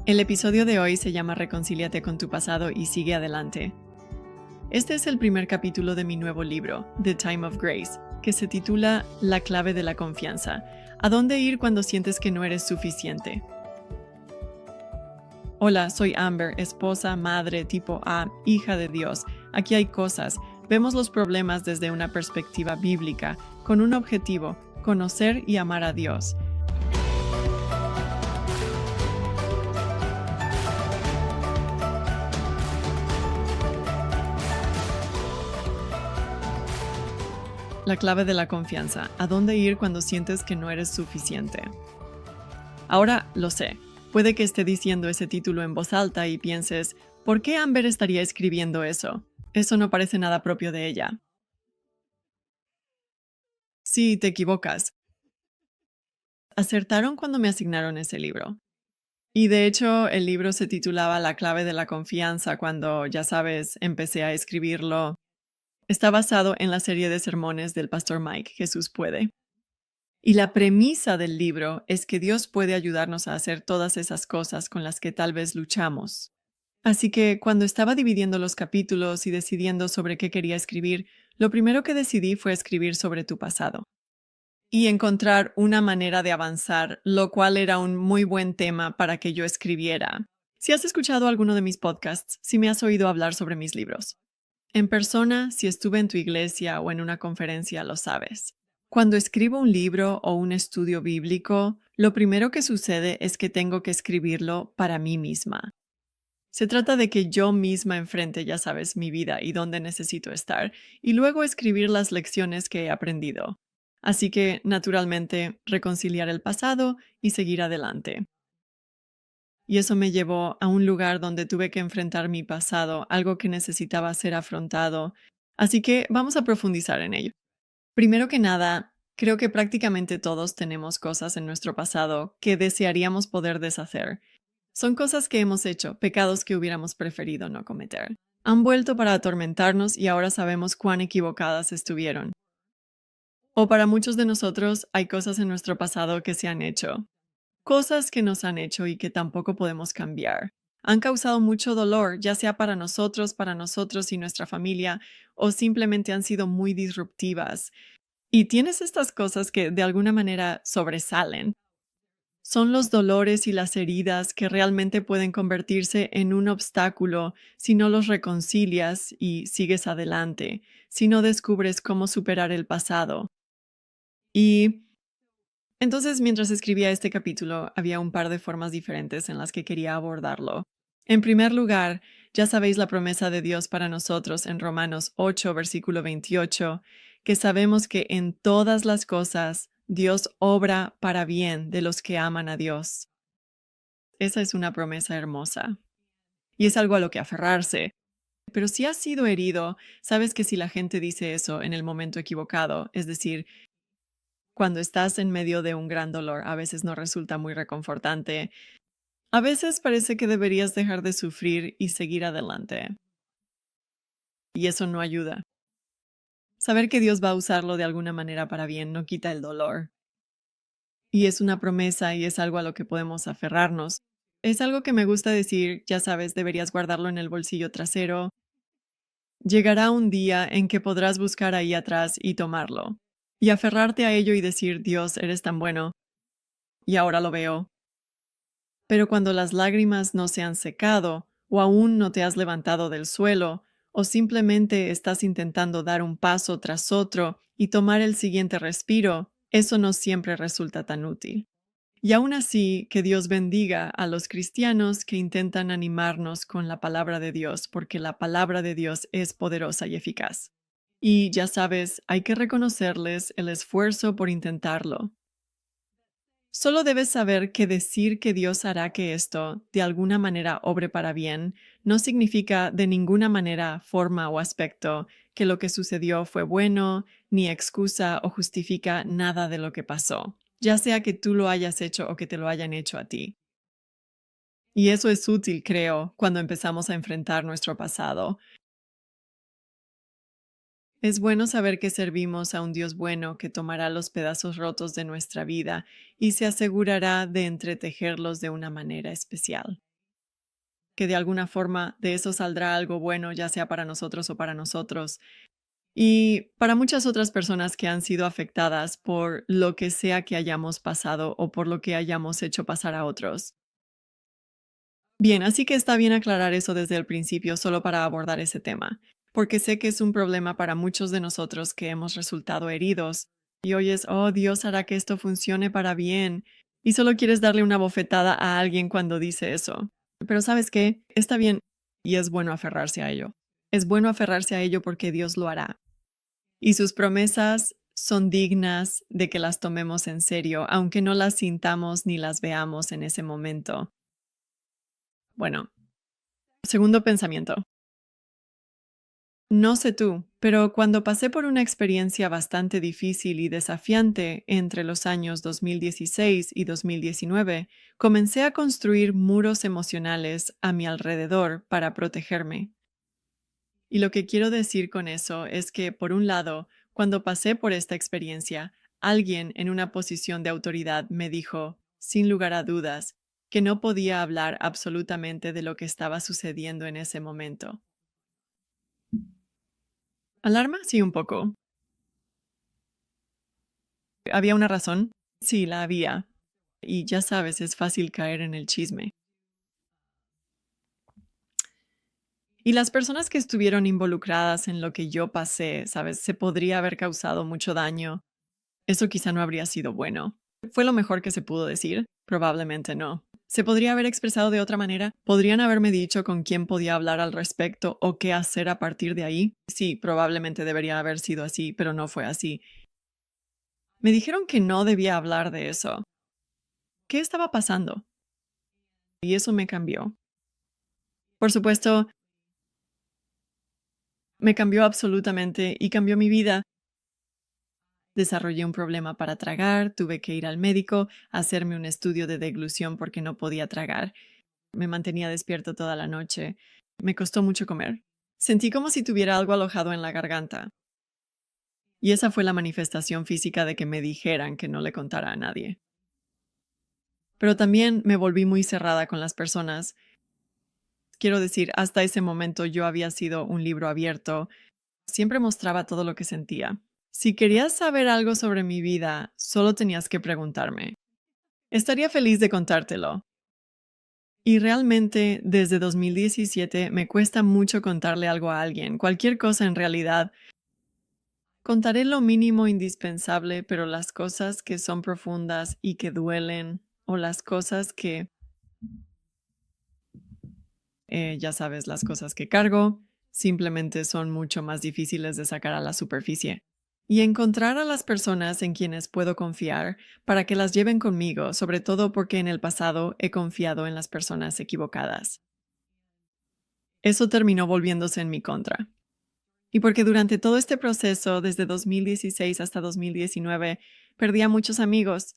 El episodio de hoy se llama Reconcíliate con tu pasado y sigue adelante. Este es el primer capítulo de mi nuevo libro, The Time of Grace, que se titula La clave de la confianza. ¿A dónde ir cuando sientes que no eres suficiente? Hola, soy Amber, esposa, madre, tipo A, hija de Dios. Aquí hay cosas. Vemos los problemas desde una perspectiva bíblica, con un objetivo: conocer y amar a Dios. La clave de la confianza. ¿A dónde ir cuando sientes que no eres suficiente? Ahora lo sé. Puede que esté diciendo ese título en voz alta y pienses, ¿por qué Amber estaría escribiendo eso? Eso no parece nada propio de ella. Sí, te equivocas. Acertaron cuando me asignaron ese libro. Y de hecho, el libro se titulaba La clave de la confianza cuando, ya sabes, empecé a escribirlo. Está basado en la serie de sermones del pastor Mike, Jesús puede. Y la premisa del libro es que Dios puede ayudarnos a hacer todas esas cosas con las que tal vez luchamos. Así que cuando estaba dividiendo los capítulos y decidiendo sobre qué quería escribir, lo primero que decidí fue escribir sobre tu pasado y encontrar una manera de avanzar, lo cual era un muy buen tema para que yo escribiera. Si has escuchado alguno de mis podcasts, si me has oído hablar sobre mis libros. En persona, si estuve en tu iglesia o en una conferencia, lo sabes. Cuando escribo un libro o un estudio bíblico, lo primero que sucede es que tengo que escribirlo para mí misma. Se trata de que yo misma enfrente, ya sabes, mi vida y dónde necesito estar, y luego escribir las lecciones que he aprendido. Así que, naturalmente, reconciliar el pasado y seguir adelante. Y eso me llevó a un lugar donde tuve que enfrentar mi pasado, algo que necesitaba ser afrontado. Así que vamos a profundizar en ello. Primero que nada, creo que prácticamente todos tenemos cosas en nuestro pasado que desearíamos poder deshacer. Son cosas que hemos hecho, pecados que hubiéramos preferido no cometer. Han vuelto para atormentarnos y ahora sabemos cuán equivocadas estuvieron. O para muchos de nosotros hay cosas en nuestro pasado que se han hecho. Cosas que nos han hecho y que tampoco podemos cambiar. Han causado mucho dolor, ya sea para nosotros y nuestra familia, o simplemente han sido muy disruptivas. Y tienes estas cosas que de alguna manera sobresalen. Son los dolores y las heridas que realmente pueden convertirse en un obstáculo si no los reconcilias y sigues adelante, si no descubres cómo superar el pasado. Y entonces, mientras escribía este capítulo, había un par de formas diferentes en las que quería abordarlo. En primer lugar, ya sabéis la promesa de Dios para nosotros en Romanos 8, versículo 28, que sabemos que en todas las cosas Dios obra para bien de los que aman a Dios. Esa es una promesa hermosa. Y es algo a lo que aferrarse. Pero si has sido herido, sabes que si la gente dice eso en el momento equivocado, es decir, cuando estás en medio de un gran dolor, a veces no resulta muy reconfortante. A veces parece que deberías dejar de sufrir y seguir adelante. Y eso no ayuda. Saber que Dios va a usarlo de alguna manera para bien no quita el dolor. Y es una promesa y es algo a lo que podemos aferrarnos. Es algo que me gusta decir, ya sabes, deberías guardarlo en el bolsillo trasero. Llegará un día en que podrás buscar ahí atrás y tomarlo. Y aferrarte a ello y decir, Dios, eres tan bueno. Y ahora lo veo. Pero cuando las lágrimas no se han secado, o aún no te has levantado del suelo, o simplemente estás intentando dar un paso tras otro y tomar el siguiente respiro, eso no siempre resulta tan útil. Y aún así, que Dios bendiga a los cristianos que intentan animarnos con la palabra de Dios, porque la palabra de Dios es poderosa y eficaz. Y ya sabes, hay que reconocerles el esfuerzo por intentarlo. Solo debes saber que decir que Dios hará que esto, de alguna manera, obre para bien, no significa de ninguna manera, forma o aspecto que lo que sucedió fue bueno, ni excusa o justifica nada de lo que pasó, ya sea que tú lo hayas hecho o que te lo hayan hecho a ti. Y eso es útil, creo, cuando empezamos a enfrentar nuestro pasado. Es bueno saber que servimos a un Dios bueno que tomará los pedazos rotos de nuestra vida y se asegurará de entretejerlos de una manera especial. que de alguna forma de eso saldrá algo bueno, ya sea para nosotros o para nosotros. Y para muchas otras personas que han sido afectadas por lo que sea que hayamos pasado o por lo que hayamos hecho pasar a otros. Bien, así que está bien aclarar eso desde el principio solo para abordar ese tema, porque sé que es un problema para muchos de nosotros que hemos resultado heridos y oyes, oh, Dios hará que esto funcione para bien, y solo quieres darle una bofetada a alguien cuando dice eso. Pero ¿sabes qué? Está bien y es bueno aferrarse a ello. Es bueno aferrarse a ello porque Dios lo hará. Y sus promesas son dignas de que las tomemos en serio, aunque no las sintamos ni las veamos en ese momento. Bueno, segundo pensamiento. No sé tú, pero cuando pasé por una experiencia bastante difícil y desafiante entre los años 2016 y 2019, comencé a construir muros emocionales a mi alrededor para protegerme. Y lo que quiero decir con eso es que, por un lado, cuando pasé por esta experiencia, alguien en una posición de autoridad me dijo, sin lugar a dudas, que no podía hablar absolutamente de lo que estaba sucediendo en ese momento. ¿Alarma? Sí, un poco. ¿Había una razón? Sí, la había. Y ya sabes, es fácil caer en el chisme. Y las personas que estuvieron involucradas en lo que yo pasé, sabes, se podría haber causado mucho daño. Eso quizá no habría sido bueno. ¿Fue lo mejor que se pudo decir? Probablemente no. ¿Se podría haber expresado de otra manera? ¿Podrían haberme dicho con quién podía hablar al respecto o qué hacer a partir de ahí? Sí, probablemente debería haber sido así, pero no fue así. Me dijeron que no debía hablar de eso. ¿Qué estaba pasando? Y eso me cambió. Por supuesto, me cambió absolutamente y cambió mi vida. Desarrollé un problema para tragar, tuve que ir al médico, hacerme un estudio de deglución porque no podía tragar. Me mantenía despierto toda la noche. Me costó mucho comer. Sentí como si tuviera algo alojado en la garganta. Y esa fue la manifestación física de que me dijeran que no le contara a nadie. Pero también me volví muy cerrada con las personas. Quiero decir, hasta ese momento yo había sido un libro abierto. Siempre mostraba todo lo que sentía. Si querías saber algo sobre mi vida, solo tenías que preguntarme. Estaría feliz de contártelo. Y realmente, desde 2017 me cuesta mucho contarle algo a alguien, cualquier cosa en realidad. Contaré lo mínimo indispensable, pero las cosas que son profundas y que duelen, o las cosas que, ya sabes, las cosas que cargo, simplemente son mucho más difíciles de sacar a la superficie. Y encontrar a las personas en quienes puedo confiar para que las lleven conmigo, sobre todo porque en el pasado he confiado en las personas equivocadas. Eso terminó volviéndose en mi contra. Y porque durante todo este proceso, desde 2016 hasta 2019, perdí a muchos amigos.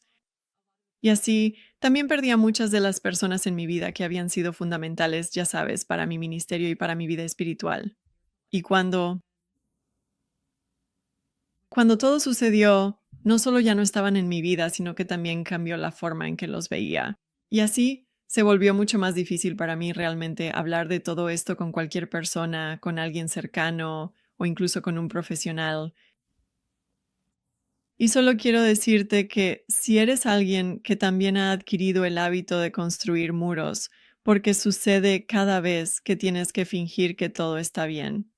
Y así, también perdí a muchas de las personas en mi vida que habían sido fundamentales, ya sabes, para mi ministerio y para mi vida espiritual. Y cuando todo sucedió, no solo ya no estaban en mi vida, sino que también cambió la forma en que los veía. Y así se volvió mucho más difícil para mí realmente hablar de todo esto con cualquier persona, con alguien cercano o incluso con un profesional. Y solo quiero decirte que si eres alguien que también ha adquirido el hábito de construir muros, porque sucede cada vez que tienes que fingir que todo está bien,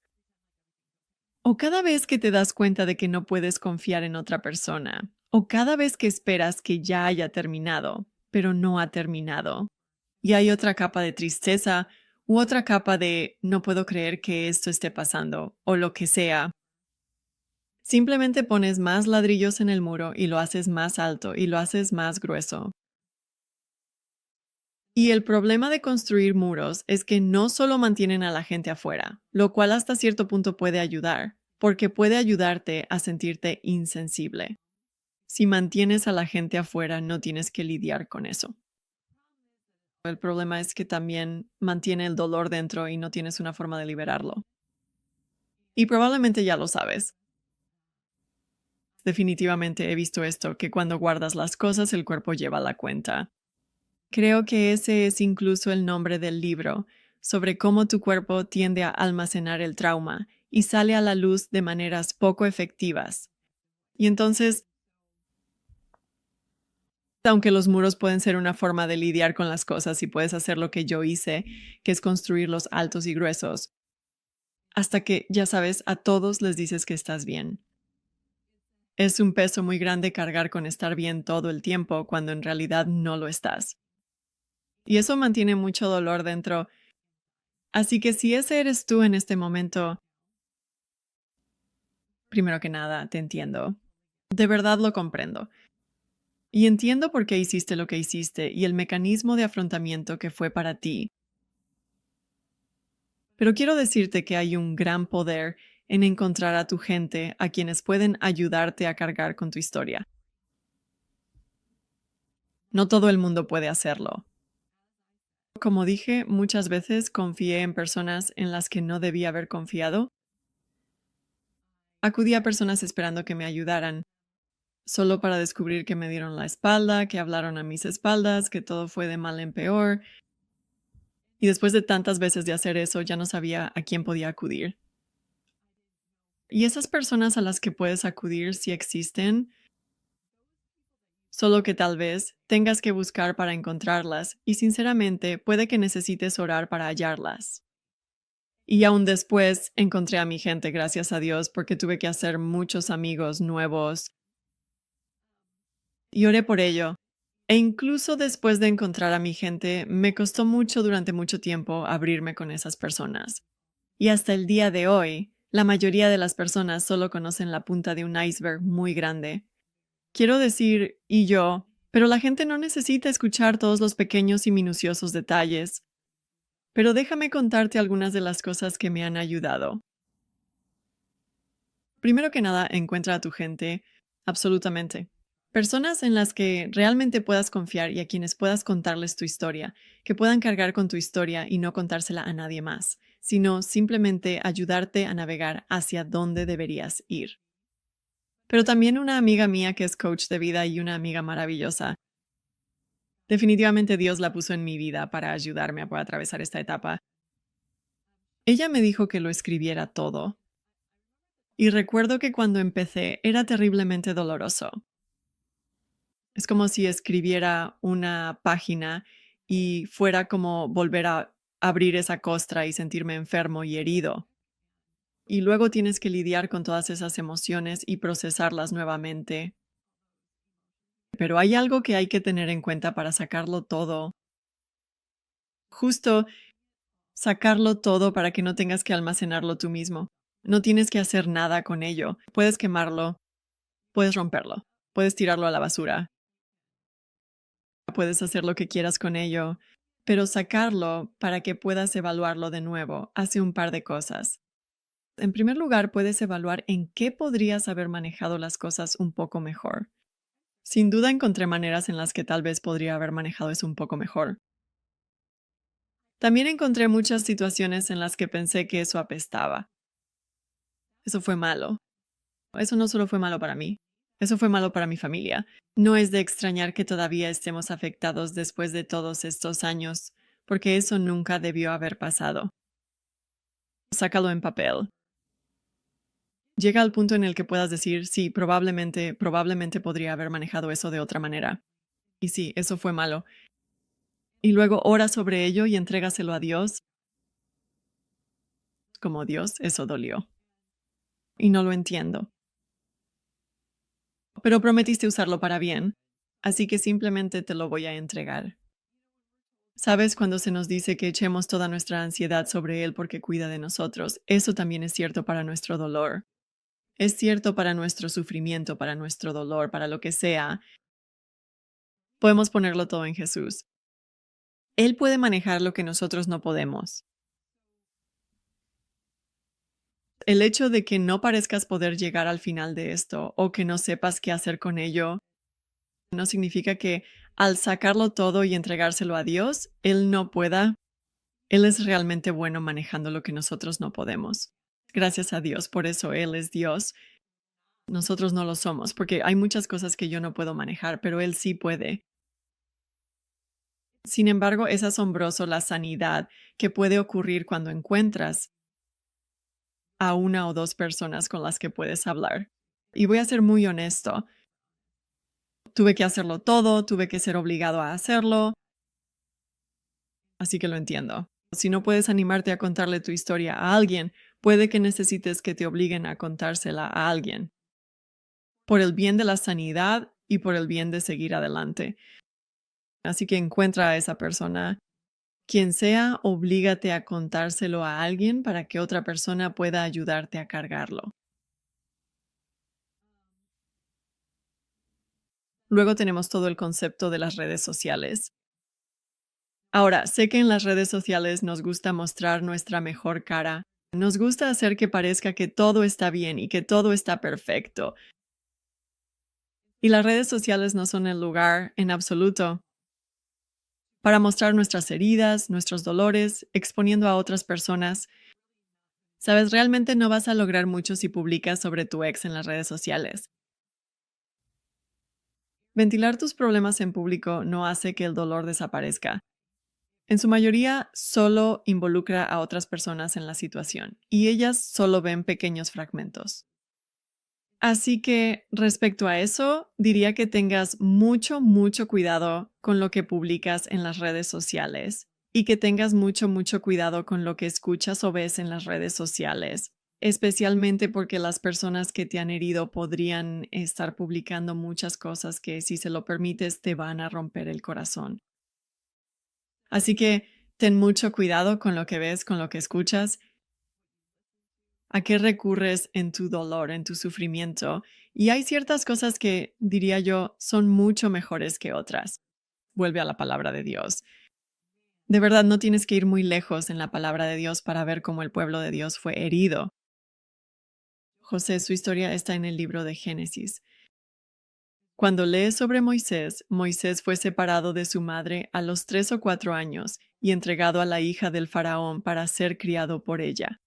o cada vez que te das cuenta de que no puedes confiar en otra persona, o cada vez que esperas que ya haya terminado, pero no ha terminado, y hay otra capa de tristeza u otra capa de no puedo creer que esto esté pasando, o lo que sea. Simplemente pones más ladrillos en el muro y lo haces más alto y lo haces más grueso. Y el problema de construir muros es que no solo mantienen a la gente afuera, lo cual hasta cierto punto puede ayudar, porque puede ayudarte a sentirte insensible. Si mantienes a la gente afuera, no tienes que lidiar con eso. El problema es que también mantiene el dolor dentro y no tienes una forma de liberarlo. Y probablemente ya lo sabes. Definitivamente he visto esto, que cuando guardas las cosas el cuerpo lleva la cuenta. Creo que ese es incluso el nombre del libro, sobre cómo tu cuerpo tiende a almacenar el trauma y sale a la luz de maneras poco efectivas. Y entonces, aunque los muros pueden ser una forma de lidiar con las cosas y puedes hacer lo que yo hice, que es construirlos altos y gruesos, hasta que, ya sabes, a todos les dices que estás bien. Es un peso muy grande cargar con estar bien todo el tiempo cuando en realidad no lo estás. Y eso mantiene mucho dolor dentro. Así que si ese eres tú en este momento, primero que nada, te entiendo. De verdad lo comprendo. Y entiendo por qué hiciste lo que hiciste y el mecanismo de afrontamiento que fue para ti. Pero quiero decirte que hay un gran poder en encontrar a tu gente a quienes pueden ayudarte a cargar con tu historia. No todo el mundo puede hacerlo. Como dije, muchas veces confié en personas en las que no debía haber confiado. Acudí a personas esperando que me ayudaran, solo para descubrir que me dieron la espalda, que hablaron a mis espaldas, que todo fue de mal en peor. Y después de tantas veces de hacer eso, ya no sabía a quién podía acudir. Y esas personas a las que puedes acudir sí existen, solo que tal vez tengas que buscar para encontrarlas y sinceramente puede que necesites orar para hallarlas. Y aún después encontré a mi gente, gracias a Dios, porque tuve que hacer muchos amigos nuevos. Y oré por ello. E incluso después de encontrar a mi gente, me costó mucho durante mucho tiempo abrirme con esas personas. Y hasta el día de hoy, la mayoría de las personas solo conocen la punta de un iceberg muy grande. Quiero decir, y yo, pero la gente no necesita escuchar todos los pequeños y minuciosos detalles. Pero déjame contarte algunas de las cosas que me han ayudado. Primero que nada, encuentra a tu gente, absolutamente. Personas en las que realmente puedas confiar y a quienes puedas contarles tu historia, que puedan cargar con tu historia y no contársela a nadie más, sino simplemente ayudarte a navegar hacia dónde deberías ir. Pero también una amiga mía que es coach de vida y una amiga maravillosa. Definitivamente Dios la puso en mi vida para ayudarme a poder atravesar esta etapa. Ella me dijo que lo escribiera todo. Y recuerdo que cuando empecé era terriblemente doloroso. Es como si escribiera una página y fuera como volver a abrir esa costra y sentirme enfermo y herido. Y luego tienes que lidiar con todas esas emociones y procesarlas nuevamente. Pero hay algo que hay que tener en cuenta para sacarlo todo. Justo sacarlo todo para que no tengas que almacenarlo tú mismo. No tienes que hacer nada con ello. Puedes quemarlo, puedes romperlo, puedes tirarlo a la basura, puedes hacer lo que quieras con ello, pero sacarlo para que puedas evaluarlo de nuevo hace un par de cosas. En primer lugar, puedes evaluar en qué podrías haber manejado las cosas un poco mejor. Sin duda encontré maneras en las que tal vez podría haber manejado eso un poco mejor. También encontré muchas situaciones en las que pensé que eso apestaba. Eso fue malo. Eso no solo fue malo para mí, eso fue malo para mi familia. No es de extrañar que todavía estemos afectados después de todos estos años, porque eso nunca debió haber pasado. Sácalo en papel. Llega al punto en el que puedas decir, sí, probablemente podría haber manejado eso de otra manera. Y sí, eso fue malo. Y luego ora sobre ello y entrégaselo a Dios. Como Dios, eso dolió. Y no lo entiendo. Pero prometiste usarlo para bien, así que simplemente te lo voy a entregar. ¿Sabes cuando se nos dice que echemos toda nuestra ansiedad sobre Él porque cuida de nosotros? Eso también es cierto para nuestro dolor. Es cierto para nuestro sufrimiento, para nuestro dolor, para lo que sea. Podemos ponerlo todo en Jesús. Él puede manejar lo que nosotros no podemos. El hecho de que no parezcas poder llegar al final de esto o que no sepas qué hacer con ello, no significa que al sacarlo todo y entregárselo a Dios, Él no pueda. Él es realmente bueno manejando lo que nosotros no podemos. Gracias a Dios, por eso Él es Dios. Nosotros no lo somos, porque hay muchas cosas que yo no puedo manejar, pero Él sí puede. Sin embargo, es asombroso la sanidad que puede ocurrir cuando encuentras a una o dos personas con las que puedes hablar. Y voy a ser muy honesto. Tuve que hacerlo todo, tuve que ser obligado a hacerlo, así que lo entiendo. Si no puedes animarte a contarle tu historia a alguien, puede que necesites que te obliguen a contársela a alguien, por el bien de la sanidad y por el bien de seguir adelante. Así que encuentra a esa persona. Quien sea, oblígate a contárselo a alguien para que otra persona pueda ayudarte a cargarlo. Luego tenemos todo el concepto de las redes sociales. Ahora, sé que en las redes sociales nos gusta mostrar nuestra mejor cara. Nos gusta hacer que parezca que todo está bien y que todo está perfecto. Y las redes sociales no son el lugar, en absoluto, para mostrar nuestras heridas, nuestros dolores, exponiendo a otras personas. Sabes, realmente no vas a lograr mucho si publicas sobre tu ex en las redes sociales. Ventilar tus problemas en público no hace que el dolor desaparezca. En su mayoría, solo involucra a otras personas en la situación, y ellas solo ven pequeños fragmentos. Así que, respecto a eso, diría que tengas mucho cuidado con lo que publicas en las redes sociales y que tengas mucho cuidado con lo que escuchas o ves en las redes sociales, especialmente porque las personas que te han herido podrían estar publicando muchas cosas que, si se lo permites, te van a romper el corazón. Así que ten mucho cuidado con lo que ves, con lo que escuchas. ¿A qué recurres en tu dolor, en tu sufrimiento? Y hay ciertas cosas que, diría yo, son mucho mejores que otras. Vuelve a la palabra de Dios. De verdad, no tienes que ir muy lejos en la palabra de Dios para ver cómo el pueblo de Dios fue herido. José, su historia está en el libro de Génesis. Cuando lees sobre Moisés, Moisés fue separado de su madre a los 3 o 4 años y entregado a la hija del faraón para ser criado por ella.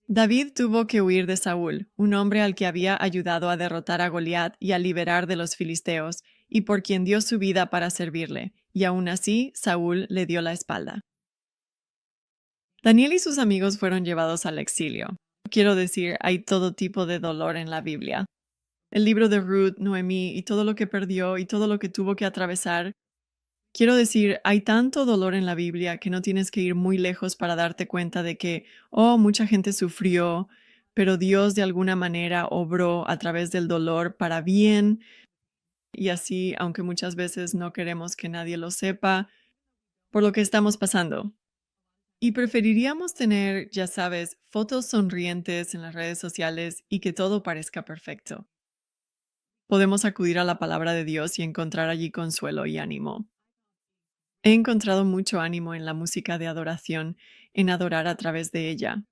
David tuvo que huir de Saúl, un hombre al que había ayudado a derrotar a Goliat y a liberar de los filisteos, y por quien dio su vida para servirle, y aún así Saúl le dio la espalda. Daniel y sus amigos fueron llevados al exilio. Quiero decir, hay todo tipo de dolor en la Biblia. El libro de Ruth, Noemí y todo lo que perdió y todo lo que tuvo que atravesar. Quiero decir, hay tanto dolor en la Biblia que no tienes que ir muy lejos para darte cuenta de que, mucha gente sufrió, pero Dios de alguna manera obró a través del dolor para bien. Y así, aunque muchas veces no queremos que nadie lo sepa, por lo que estamos pasando. Y preferiríamos tener, ya sabes, fotos sonrientes en las redes sociales y que todo parezca perfecto. Podemos acudir a la palabra de Dios y encontrar allí consuelo y ánimo. He encontrado mucho ánimo en la música de adoración, en adorar a través de ella.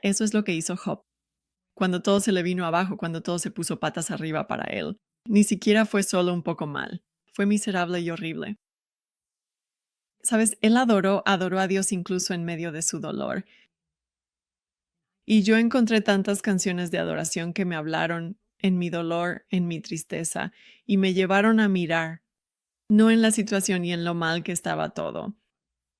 Eso es lo que hizo Job. Cuando todo se le vino abajo, cuando todo se puso patas arriba para él, ni siquiera fue solo un poco mal. Fue miserable y horrible. Sabes, él adoró a Dios incluso en medio de su dolor. Y yo encontré tantas canciones de adoración que me hablaron en mi dolor, en mi tristeza, y me llevaron a mirar, no en la situación y en lo mal que estaba todo.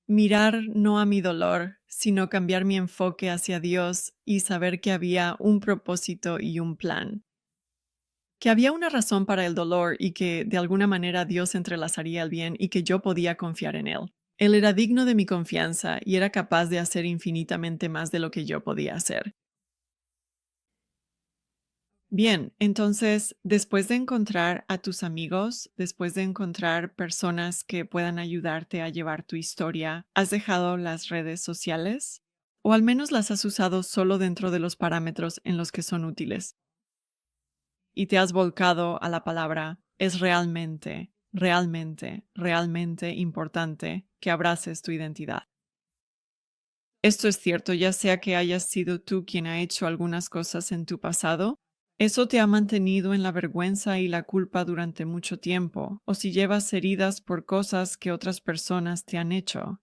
Mirar no a mi dolor, sino cambiar mi enfoque hacia Dios y saber que había un propósito y un plan. Que había una razón para el dolor y que de alguna manera Dios entrelazaría el bien y que yo podía confiar en Él. Él era digno de mi confianza y era capaz de hacer infinitamente más de lo que yo podía hacer. Bien, entonces, después de encontrar a tus amigos, después de encontrar personas que puedan ayudarte a llevar tu historia, ¿has dejado las redes sociales? ¿O al menos las has usado solo dentro de los parámetros en los que son útiles? Y te has volcado a la palabra, es realmente importante que abraces tu identidad. Esto es cierto, ya sea que hayas sido tú quien ha hecho algunas cosas en tu pasado. Eso te ha mantenido en la vergüenza y la culpa durante mucho tiempo, o si llevas heridas por cosas que otras personas te han hecho.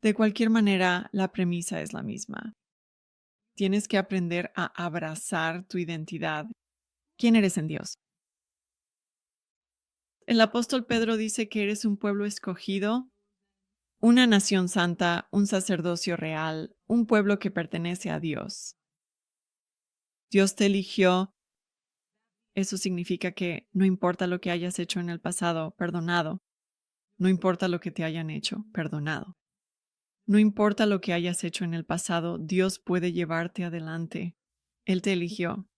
De cualquier manera, la premisa es la misma. Tienes que aprender a abrazar tu identidad. ¿Quién eres en Dios? El apóstol Pedro dice que eres un pueblo escogido, una nación santa, un sacerdocio real, un pueblo que pertenece a Dios. Dios te eligió. Eso significa que no importa lo que hayas hecho en el pasado, perdonado. No importa lo que te hayan hecho, perdonado. No importa lo que hayas hecho en el pasado, Dios puede llevarte adelante. Él te eligió.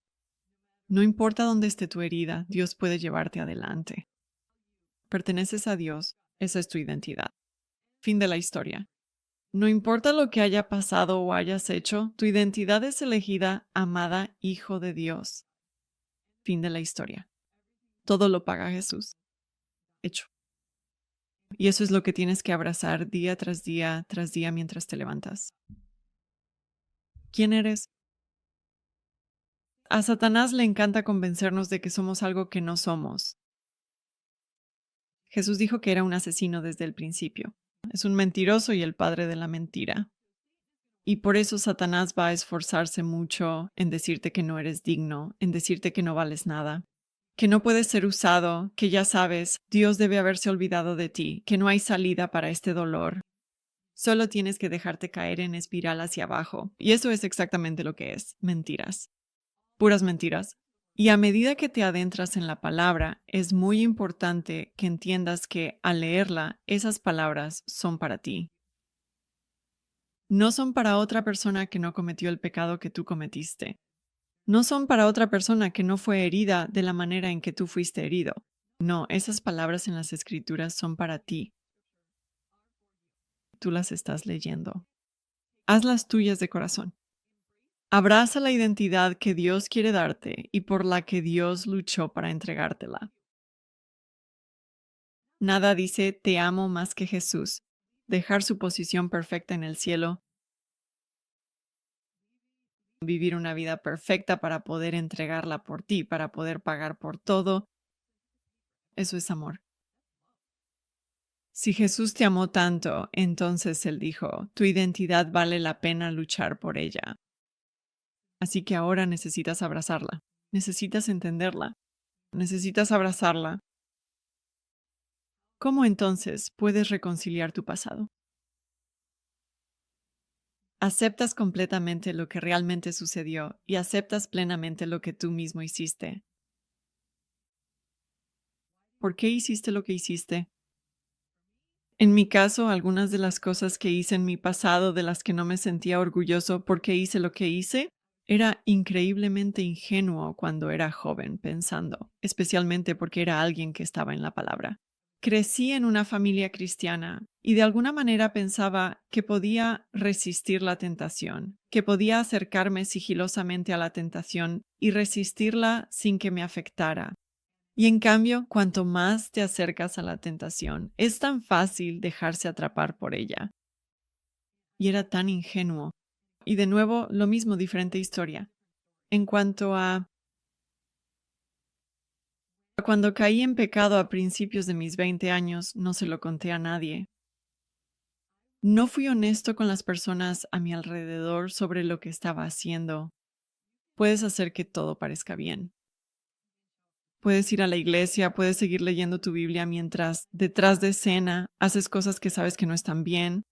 No importa dónde esté tu herida, Dios puede llevarte adelante. Perteneces a Dios, esa es tu identidad. Fin de la historia. No importa lo que haya pasado o hayas hecho, tu identidad es elegida, amada, hijo de Dios. Fin de la historia. Todo lo paga Jesús. Hecho. Y eso es lo que tienes que abrazar día tras día mientras te levantas. ¿Quién eres? A Satanás le encanta convencernos de que somos algo que no somos. Jesús dijo que era un asesino desde el principio. Es un mentiroso y el padre de la mentira. Y por eso Satanás va a esforzarse mucho en decirte que no eres digno, en decirte que no vales nada, que no puedes ser usado, que ya sabes, Dios debe haberse olvidado de ti, que no hay salida para este dolor. Solo tienes que dejarte caer en espiral hacia abajo. Y eso es exactamente lo que es, mentiras. Puras mentiras. Y a medida que te adentras en la palabra, es muy importante que entiendas que al leerla, esas palabras son para ti. No son para otra persona que no cometió el pecado que tú cometiste. No son para otra persona que no fue herida de la manera en que tú fuiste herido. No, esas palabras en las escrituras son para ti. Tú las estás leyendo. Hazlas tuyas de corazón. Abraza la identidad que Dios quiere darte y por la que Dios luchó para entregártela. Nada dice te amo más que Jesús. Dejar su posición perfecta en el cielo, vivir una vida perfecta para poder entregarla por ti, para poder pagar por todo. Eso es amor. Si Jesús te amó tanto, entonces Él dijo, tu identidad vale la pena luchar por ella. Así que ahora necesitas abrazarla, necesitas entenderla, necesitas abrazarla. ¿Cómo entonces puedes reconciliar tu pasado? Aceptas completamente lo que realmente sucedió y aceptas plenamente lo que tú mismo hiciste. ¿Por qué hiciste lo que hiciste? En mi caso, algunas de las cosas que hice en mi pasado de las que no me sentía orgulloso porque hice lo que hice, era increíblemente ingenuo cuando era joven pensando, especialmente porque era alguien que estaba en la palabra. Crecí en una familia cristiana y de alguna manera pensaba que podía resistir la tentación, que podía acercarme sigilosamente a la tentación y resistirla sin que me afectara. Y en cambio, cuanto más te acercas a la tentación, es tan fácil dejarse atrapar por ella. Y era tan ingenuo. Y de nuevo, lo mismo, diferente historia. En cuanto a cuando caí en pecado a principios de mis 20 años, no se lo conté a nadie. No fui honesto con las personas a mi alrededor sobre lo que estaba haciendo. Puedes hacer que todo parezca bien. Puedes ir a la iglesia, puedes seguir leyendo tu Biblia mientras detrás de escena haces cosas que sabes que no están bien.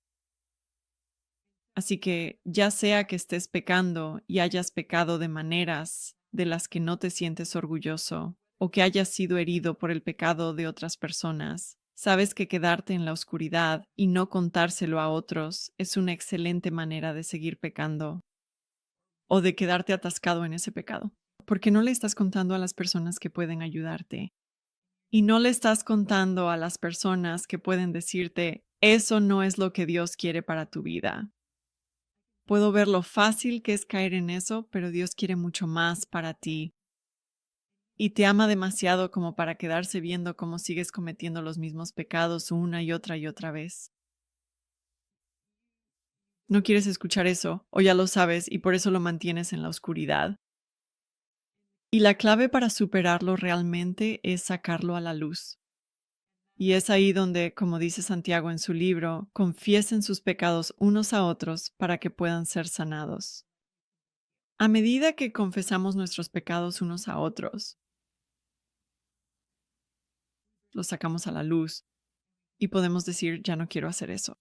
Así que ya sea que estés pecando y hayas pecado de maneras de las que no te sientes orgulloso o que hayas sido herido por el pecado de otras personas, sabes que quedarte en la oscuridad y no contárselo a otros es una excelente manera de seguir pecando o de quedarte atascado en ese pecado, porque no le estás contando a las personas que pueden ayudarte y no le estás contando a las personas que pueden decirte, eso no es lo que Dios quiere para tu vida. Puedo ver lo fácil que es caer en eso, pero Dios quiere mucho más para ti. Y te ama demasiado como para quedarse viendo cómo sigues cometiendo los mismos pecados una y otra vez. No quieres escuchar eso, o ya lo sabes y por eso lo mantienes en la oscuridad. Y la clave para superarlo realmente es sacarlo a la luz. Y es ahí donde, como dice Santiago en su libro, confiesen sus pecados unos a otros para que puedan ser sanados. A medida que confesamos nuestros pecados unos a otros, lo sacamos a la luz y podemos decir, ya no quiero hacer eso.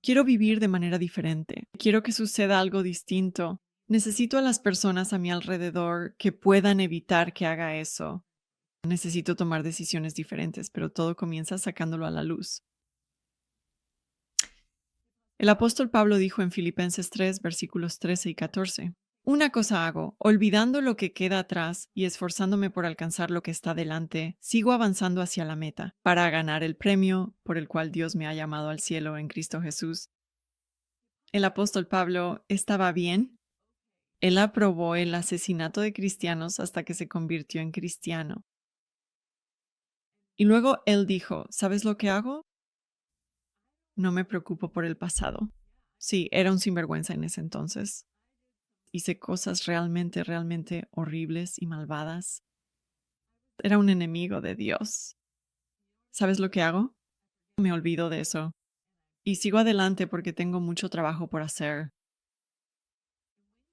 Quiero vivir de manera diferente. Quiero que suceda algo distinto. Necesito a las personas a mi alrededor que puedan evitar que haga eso. Necesito tomar decisiones diferentes, pero todo comienza sacándolo a la luz. El apóstol Pablo dijo en Filipenses 3, versículos 13 y 14, una cosa hago, olvidando lo que queda atrás y esforzándome por alcanzar lo que está delante, sigo avanzando hacia la meta, para ganar el premio por el cual Dios me ha llamado al cielo en Cristo Jesús. El apóstol Pablo estaba bien. Él aprobó el asesinato de cristianos hasta que se convirtió en cristiano. Y luego él dijo, ¿sabes lo que hago? No me preocupo por el pasado. Sí, era un sinvergüenza en ese entonces. Hice cosas realmente, realmente horribles y malvadas. Era un enemigo de Dios. ¿Sabes lo que hago? Me olvido de eso. Y sigo adelante porque tengo mucho trabajo por hacer.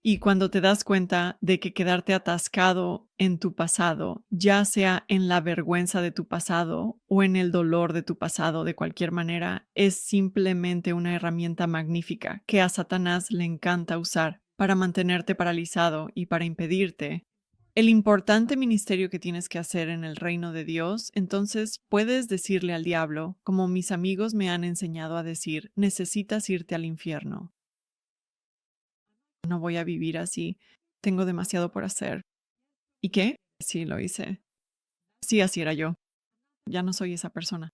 Y cuando te das cuenta de que quedarte atascado en tu pasado, ya sea en la vergüenza de tu pasado o en el dolor de tu pasado, de cualquier manera, es simplemente una herramienta magnífica que a Satanás le encanta usar para mantenerte paralizado y para impedirte el importante ministerio que tienes que hacer en el reino de Dios. Entonces puedes decirle al diablo, como mis amigos me han enseñado a decir, necesitas irte al infierno. No voy a vivir así. Tengo demasiado por hacer. ¿Y qué? Sí, lo hice. Sí, así era yo. Ya no soy esa persona.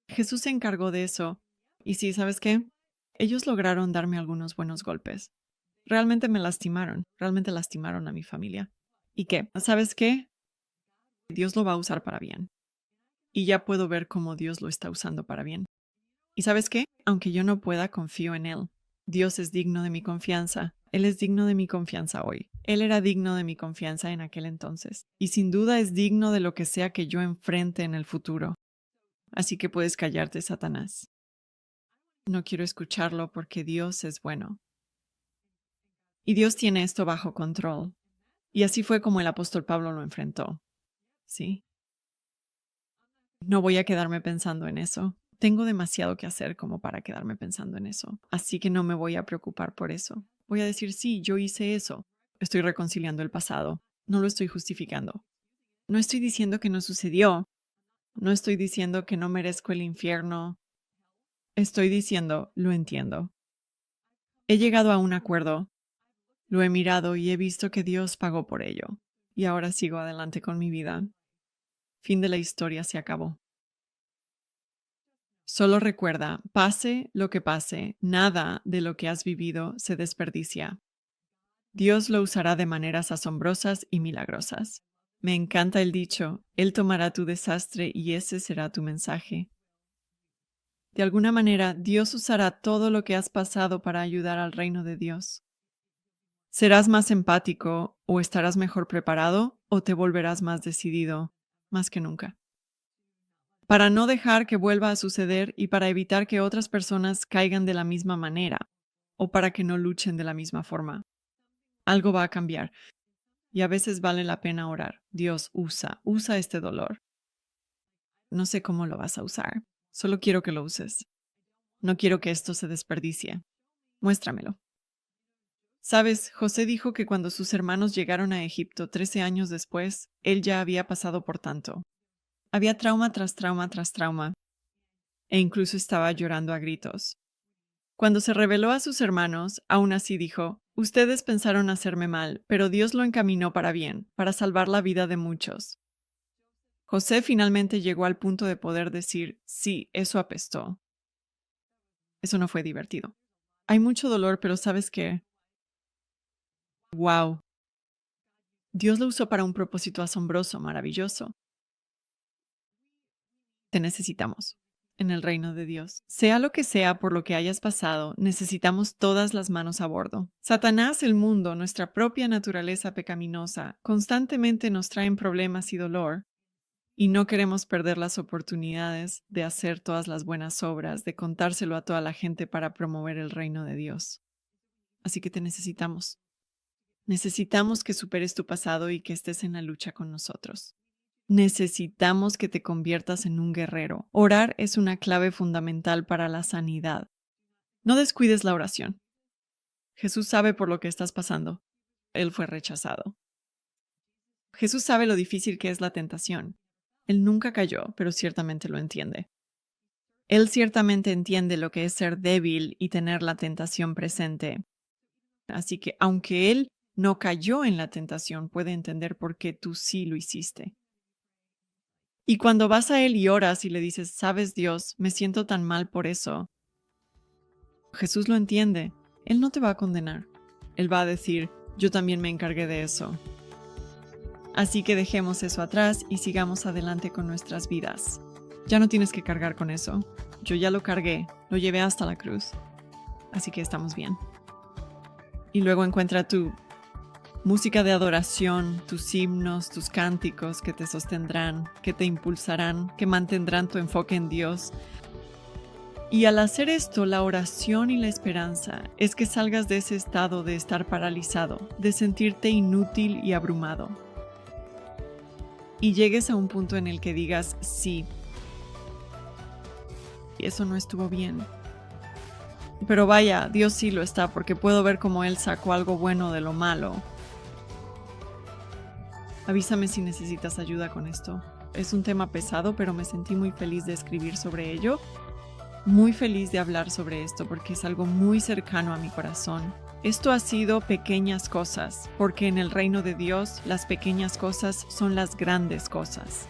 Jesús se encargó de eso. Y sí, ¿sabes qué? Ellos lograron darme algunos buenos golpes. Realmente me lastimaron. Realmente lastimaron a mi familia. ¿Y qué? ¿Sabes qué? Dios lo va a usar para bien. Y ya puedo ver cómo Dios lo está usando para bien. ¿Y sabes qué? Aunque yo no pueda, confío en Él. Dios es digno de mi confianza. Él es digno de mi confianza hoy. Él era digno de mi confianza en aquel entonces. Y sin duda es digno de lo que sea que yo enfrente en el futuro. Así que puedes callarte, Satanás. No quiero escucharlo porque Dios es bueno. Y Dios tiene esto bajo control. Y así fue como el apóstol Pablo lo enfrentó. ¿Sí? No voy a quedarme pensando en eso. Tengo demasiado que hacer como para quedarme pensando en eso. Así que no me voy a preocupar por eso. Voy a decir, sí, yo hice eso. Estoy reconciliando el pasado. No lo estoy justificando. No estoy diciendo que no sucedió. No estoy diciendo que no merezco el infierno. Estoy diciendo, lo entiendo. He llegado a un acuerdo. Lo he mirado y he visto que Dios pagó por ello. Y ahora sigo adelante con mi vida. Fin de la historia, se acabó. Solo recuerda, pase lo que pase, nada de lo que has vivido se desperdicia. Dios lo usará de maneras asombrosas y milagrosas. Me encanta el dicho, Él tomará tu desastre y ese será tu mensaje. De alguna manera, Dios usará todo lo que has pasado para ayudar al reino de Dios. Serás más empático o estarás mejor preparado o te volverás más decidido, más que nunca. Para no dejar que vuelva a suceder y para evitar que otras personas caigan de la misma manera o para que no luchen de la misma forma. Algo va a cambiar y a veces vale la pena orar. Dios, usa este dolor. No sé cómo lo vas a usar, solo quiero que lo uses. No quiero que esto se desperdicie. Muéstramelo. Sabes, José dijo que cuando sus hermanos llegaron a Egipto 13 años después, él ya había pasado por tanto. Había trauma tras trauma tras trauma, e incluso estaba llorando a gritos. Cuando se reveló a sus hermanos, aún así dijo, ustedes pensaron hacerme mal, pero Dios lo encaminó para bien, para salvar la vida de muchos. José finalmente llegó al punto de poder decir, sí, eso apestó. Eso no fue divertido. Hay mucho dolor, pero ¿sabes qué? ¡Wow! Dios lo usó para un propósito asombroso, maravilloso. Te necesitamos en el reino de Dios. Sea lo que sea por lo que hayas pasado, necesitamos todas las manos a bordo. Satanás, el mundo, nuestra propia naturaleza pecaminosa, constantemente nos traen problemas y dolor, y no queremos perder las oportunidades de hacer todas las buenas obras, de contárselo a toda la gente para promover el reino de Dios. Así que te necesitamos. Necesitamos que superes tu pasado y que estés en la lucha con nosotros. Necesitamos que te conviertas en un guerrero. Orar es una clave fundamental para la sanidad. No descuides la oración. Jesús sabe por lo que estás pasando. Él fue rechazado. Jesús sabe lo difícil que es la tentación. Él nunca cayó, pero ciertamente lo entiende. Él ciertamente entiende lo que es ser débil y tener la tentación presente. Así que, aunque Él no cayó en la tentación, puede entender por qué tú sí lo hiciste. Y cuando vas a Él y oras y le dices, sabes Dios, me siento tan mal por eso, Jesús lo entiende. Él no te va a condenar. Él va a decir, yo también me encargué de eso. Así que dejemos eso atrás y sigamos adelante con nuestras vidas. Ya no tienes que cargar con eso. Yo ya lo cargué, lo llevé hasta la cruz. Así que estamos bien. Y luego encuentra tu música de adoración, tus himnos, tus cánticos que te sostendrán, que te impulsarán, que mantendrán tu enfoque en Dios. Y al hacer esto, la oración y la esperanza es que salgas de ese estado de estar paralizado, de sentirte inútil y abrumado. Y llegues a un punto en el que digas, sí, eso no estuvo bien. Pero vaya, Dios sí lo está, porque puedo ver cómo Él sacó algo bueno de lo malo. Avísame si necesitas ayuda con esto. Es un tema pesado, pero me sentí muy feliz de escribir sobre ello. Muy feliz de hablar sobre esto, porque es algo muy cercano a mi corazón. Esto ha sido pequeñas cosas, porque en el reino de Dios las pequeñas cosas son las grandes cosas.